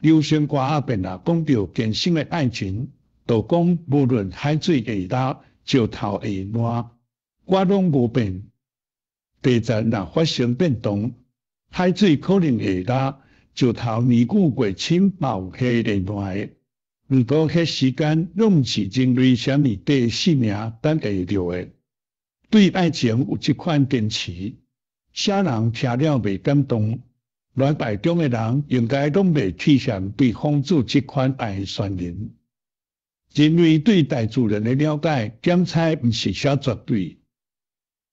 流行歌仔边啊讲到健身的爱情，就讲无论海水会干，石头会烂，我拢无变。地层若发生变动，海水可能会干，石头年久过深，嘛有迄个烂的。毋过迄时间拢毋是人类啥物第性命等会着的。对爱情有即款坚持，啥人听了袂感动？恋爱中的人应该拢袂体现对方做即款爱的宣言。人类对大自然的了解，检测毋是啥绝对。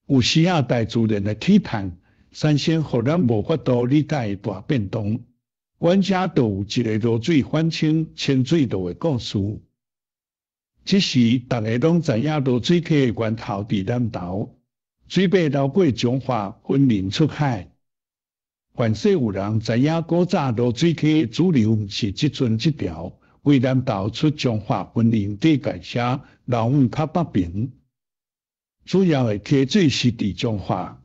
有时啊，大自然的体态产生互咱无法度理解的大变动。阮遮就有一个落水反清清水道的故事。即时，大家拢知影落水溪的源头伫南投，水尾流过中华，分流出海。凡是有人知影古早落水溪主流毋是即阵即条，为南投出中华分流地界写老远较北边。主要的溪水是伫中华，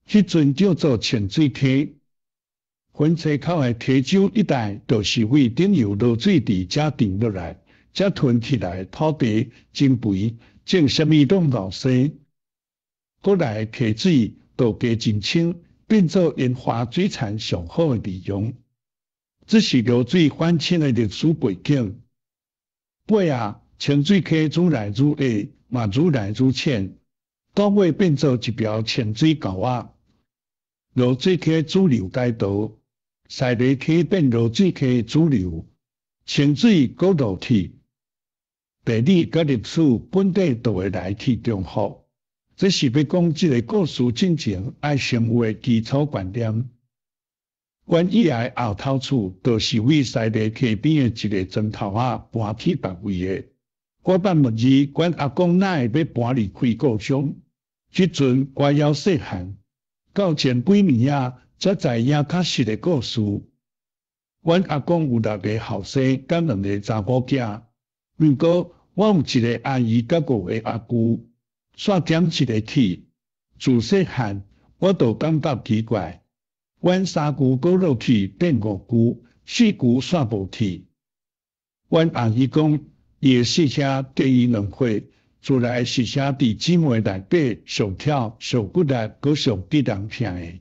迄阵叫做清水溪。分溪口的溪洲一带，就是为顶游落水伫遮定落来，遮囤起来土地真肥，种啥物拢老生。国内溪水都加真清，变做烟花水产上好的利用。这是落水反清的历史背景。尾啊，清水溪愈来愈下，嘛愈来愈浅，到尾变做一条清水沟仔。落水溪主流街道。西螺溪变落水溪主流，清水高度体，地理甲历史本地都会来去中和。这是要讲这个故事进程爱成有的基础观念。阮以来后头厝，就是为西螺溪边的一个砖头仔搬去别位的。我捌问伊，阮阿公哪会要搬离开故乡？即阵我还细汉，到前几年啊。才知影较实的故事。阮阿公有6个后生，甲2个查某囝。毋过我有一个阿姨，甲5个阿舅，煞点一个铁。自细汉我就感觉奇怪，阮3舅过落去变5舅，4舅煞无铁。阮阿姨讲，伊的细声第2两岁，自来细声伫姊妹内底上跳、上骨力，阁上得人听的。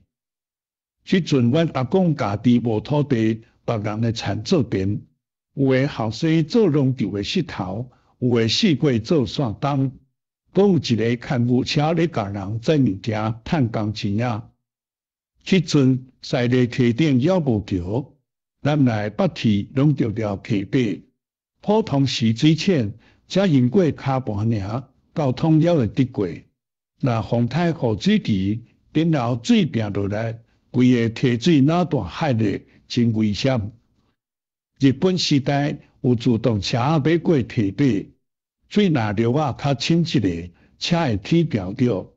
即阵，阮阿公家己无土地，别人来田做田。有个后生做农场的石头，有个4过做线东，阁有一个牵牛车咧教人载物件趁工钱啊。即阵西螺溪顶也无桥，南来北去拢着条溪底。普通时水浅，只用过骹盘尔，交通也会得过。若风台雨水期，顶后水平落来。规个溪水哪大海咧，真危险。日本时代有自动车要过溪底，水若流啊较深一个，车会起漂着。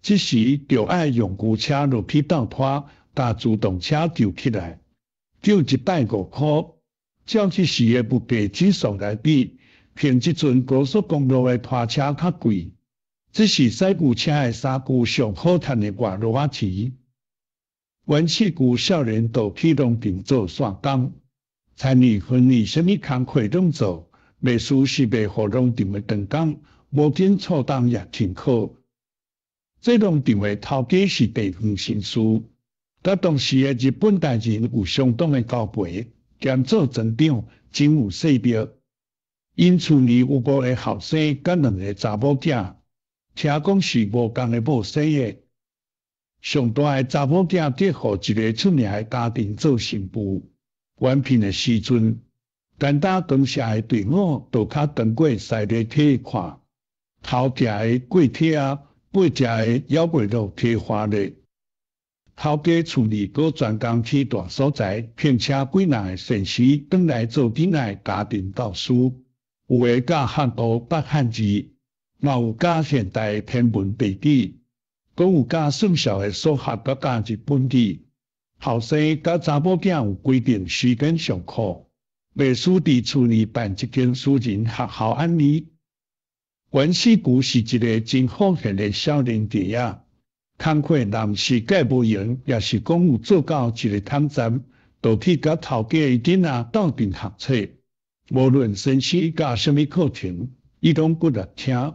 这时就爱用牛车落去倒拖，甲自动车吊起来，吊1摆5块。照即时的物价指数来比，凭即阵高速公路的拖车较贵。这是驶牛车的3舅上好赚的外路仔钱。阮4舅少年就去农场做线工，田里分里什么工课拢做，袂输是袂互农场的长工，无紧错当也挺好。这农场的头家是地方神师，甲当时的日本大人有相当的交陪，兼做船长，真有势力。因厝里有5个后生，甲2个查某囝，听讲是无共的某生的。上大的查某囝得互一个出名的家庭做新妇，原聘的时阵，简单当下的队伍就较长过西螺溪看，头家的过体啊，尾家的还袂落梯花咧。头家厝里阁专工去大所在，聘请几人的先师转来做囡仔家庭教师，有个教汉语、北汉字，嘛有教现代天文地理。阁有教算术的数学，甲教日本语。后生甲查某囝有规定时间上课，袂输伫厝里办一间私人学校安尼。阮4舅是一个真好学的少年弟仔，工课若毋是计无闲，也是讲有做到一个坦赞，就去甲头家的囡仔斗阵学册，无论先生教什么课程，伊拢骨力听。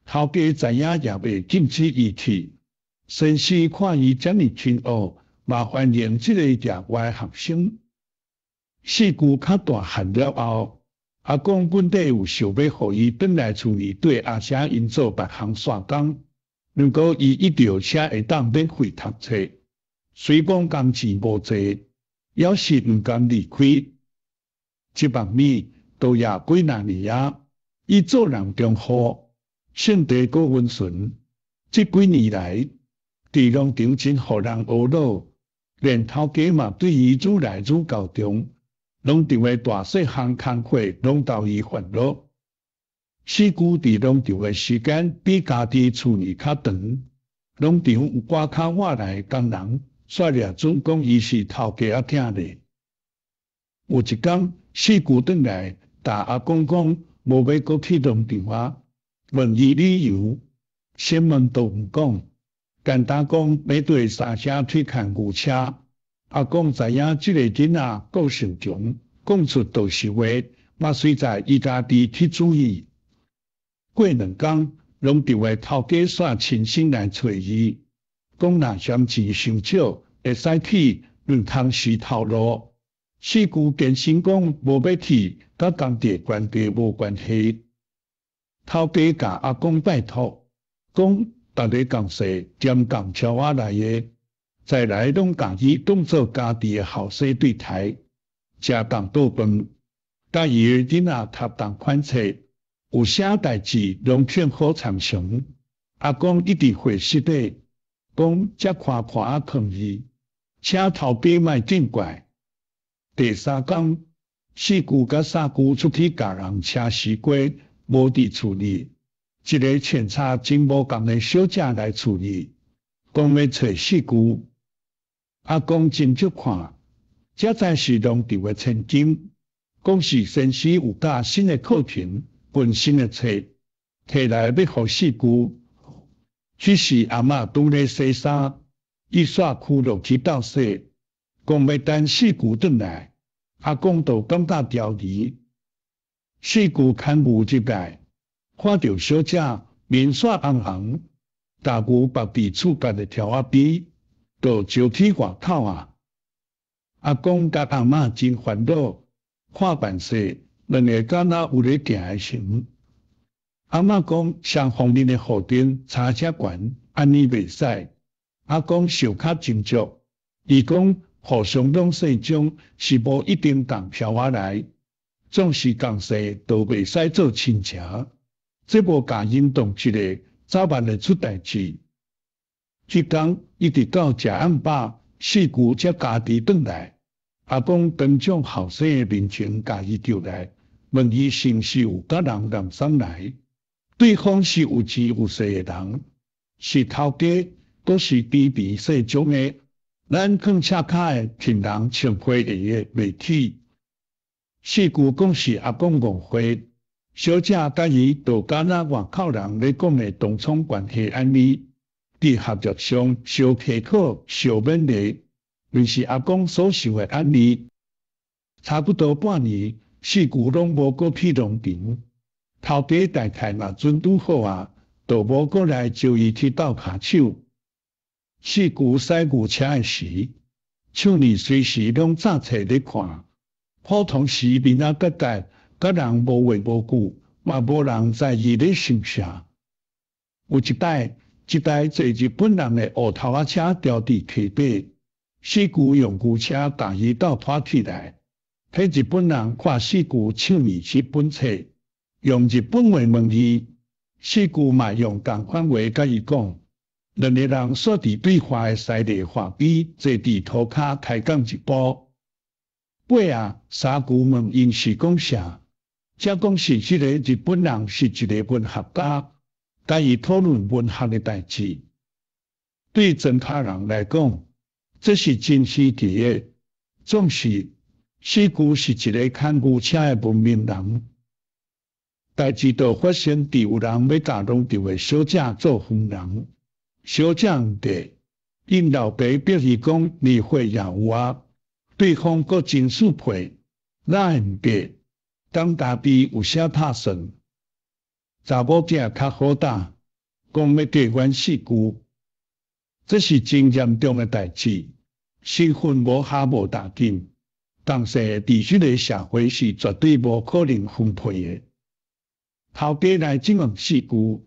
头家知影也袂禁止伊去。先生看伊遮尔勤学，嘛欢迎即个业外学生。四句较大汉了后，阿公本底有想要互伊转来厝里对阿姐因做别项线工，如果伊一直车会当免费读册，虽讲工钱无济，也是毋甘离开。即方面都也几若年啊，伊做人忠厚，性地阁温顺。即几年来，伫农场真互人学老，连头家嘛对伊愈来愈高中。农场的大细项工课拢斗伊烦恼。四姑伫农场的时间比家己厝里较长，农场有外口外来工人，煞掠准讲伊是头家仔囝咧。有一天，四姑转来，答阿公讲无要阁去农场啊，问伊理由，先问都毋讲，简单讲要对三声去看牛车。阿公知影即个囡仔够善良，讲出道实话，嘛随在伊家己去注意。过2天，农场的头家煞亲身来找伊，讲若嫌钱伤少，会使去论汤石头路。四姑坚信讲无要去，甲当地关系无关系。头家甲阿公拜托，讲逐个共事兼共超仔来的。再来拢家己当做家己的后生对待，食同倒饭，甲伊的囡仔读同款册，有啥代志拢劝好参详。阿公一直回息咧，讲遮看看啊抗议，请头家莫见怪。第3天，四姑甲三姑出去甲人车时过，无伫厝里，一个穿插真无共的小姐来厝里，讲要找四姑。阿公真少看，这才是农场的千金。讲是先生有教新的课程，本新的册，摕来要互四姑。只是阿嬷拄咧洗衫，伊煞哭落去倒洗，讲要等四姑转来。阿公就感觉调离。四姑牵牛入来，看到小姐面煞红红，大牛绑伫厝角的条仔边。就招去外口啊！阿公甲阿嬷真烦恼，看办势，两个囡仔有咧行诶成。阿嬷讲双方面诶户顶差遮悬，安尼袂使。阿公想较斟酌，伊讲互相拢细种是无一定当飘仔来，总是共事都袂使做亲情，这无甲引动一个早晚会出代志。即天一直到食暗饱，四姑才家己转来。阿公当众后生的面前，家己叫来，问伊是毋是有甲人南山来。对方是有钱有势的人，是头家，都是卑鄙细种的。咱囥车骹的听人穿皮鞋的袂起。四姑讲是阿公误会，小姐甲伊就敢若外口人咧讲的同窗关系安尼。伫合作上小苛刻、小勉励，类似阿公所想的安尼。差不多半年，四姑拢无过去农场，头家大概嘛准拄好啊，就无过来招伊去斗骹手。四姑驶牛车的时，手里随时拢早册咧看，普通时面啊疙瘩，甲人无话无句，嘛无人在意咧想啥。有一台坐日本人的乌头仔车调伫溪边，四姑用牛车带伊斗拖起来。迄日本人看四姑唱日本册，用日本话问伊，四姑嘛用同款话甲伊讲。两个人煞伫对话的西丽画边坐伫涂骹开讲一步。尾啊，三姑问因是讲啥，才讲是即个日本人是一个文学家。甲伊讨论文学的代志，对真他人来讲，这是真实体的。总是四姑是一个牵牛车的文明人，代志就发生伫有人要甲农场的小姐做婚人，小姐毋得，因老爸逼伊讲离婚也有啊，对方阁真速配，哪会毋过？当大地有啥拍算？查某囝较好打，讲要嫁阮四姑，这是真严重诶代志，身份无下无大紧，当时伫即个社会是绝对无可能分配诶。头家来质问四姑，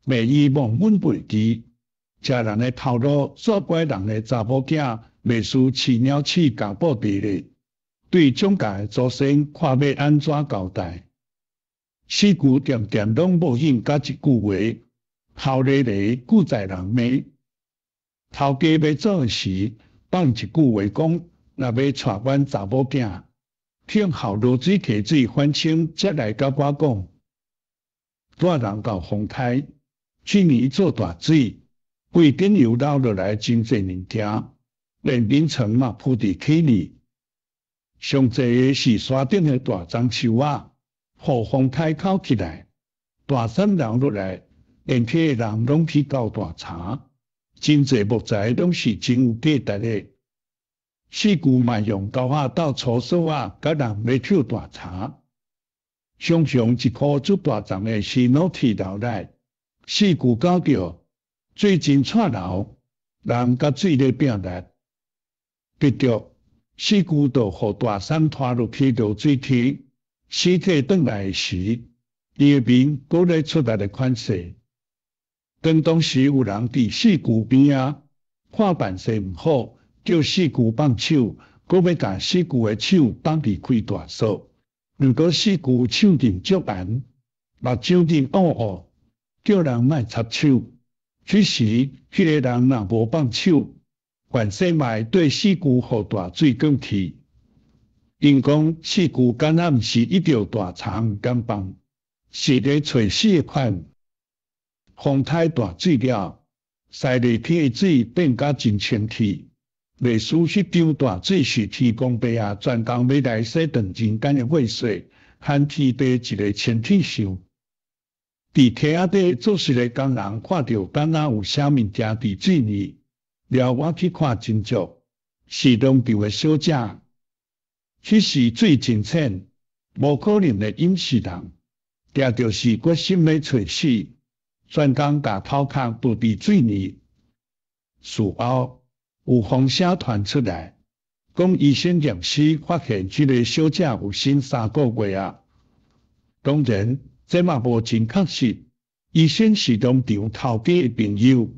卖伊忘恩背义，食人诶头路，煞怪人诶查某囝，袂输饲鸟鼠共布地咧。对蒋家诶祖先，看要安怎交代？四姑点点拢无应甲一句话，后日日故在人命。头家要走诶时，放一句话讲：若要带阮查某囝，听候落水溪水反清，则来甲我讲。带人到丰台，去年做大水，规顶又流落来真济物件，连林层嘛铺伫溪里。上济个是山顶诶大樟树仔，互风台口起来，大山流落来，连体个人拢去到大茶，真济木材拢是真有价值个。四姑嘛用刀仔斗粗扫啊，甲人要抽大茶。常常一棵足大丛诶新老铁流来，四姑高叫，水真串流，人甲水咧拼力，逼着。四姑就互大山拖落去流水梯，尸体转来时，伊个面阁咧出来个款式。当时有人伫四姑边仔，看办势毋好，叫四姑放手，阁要甲四姑个手放离开大嫂。如果四姑手刃足严，目睭刃乌乌，叫人莫插手。此时，迄个人若无放手，万世嘛会对四姑互大水滚去。因讲四姑敢若毋是一条大茶毋敢放，是咧找死诶款。风台大水了，西热天诶水变甲真清气。袂输迄张大水是天公伯啊，专工要来洗断人间诶血水，喊天地一个清气秀。伫梯仔底做事诶工人看到敢若有啥物件伫水里。了我去看真足，是农场诶小姐。迄时水真浅，无可能会淹死人，定就是决心要找死，专工甲头壳伏伫水里。事后有风声传出来，讲医生验尸发现即个小姐有生3个月啊。当然，这嘛无真确实，医生是农场头家诶朋友。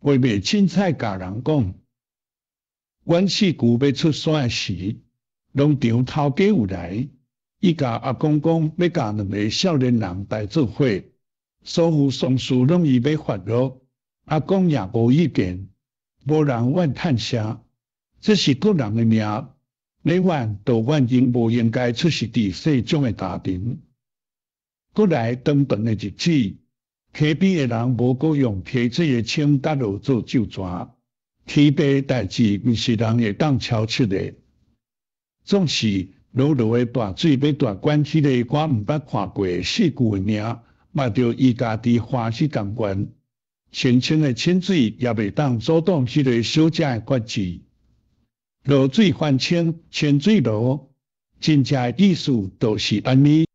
话袂凊彩甲人讲，阮四姑要出山时，农场头家有来，伊甲阿公讲要甲2个少年人带做伙，所有丧事拢伊要发落，阿公也无意见，无人怨叹声，这是个人诶命，你怨就怨因无应该出世伫世种诶家庭。过来长长诶日子。溪边诶人无阁用溪水诶清达落做酒泉，天地代志毋是人会当超出诶。总是落落诶大水要断关起个我毋捌看过诶四句诶名，嘛着伊家己欢喜甘愿。清清诶清水也袂当阻挡迄个小姐诶决志。落水翻清，清水落，真正诶意思就是安尼。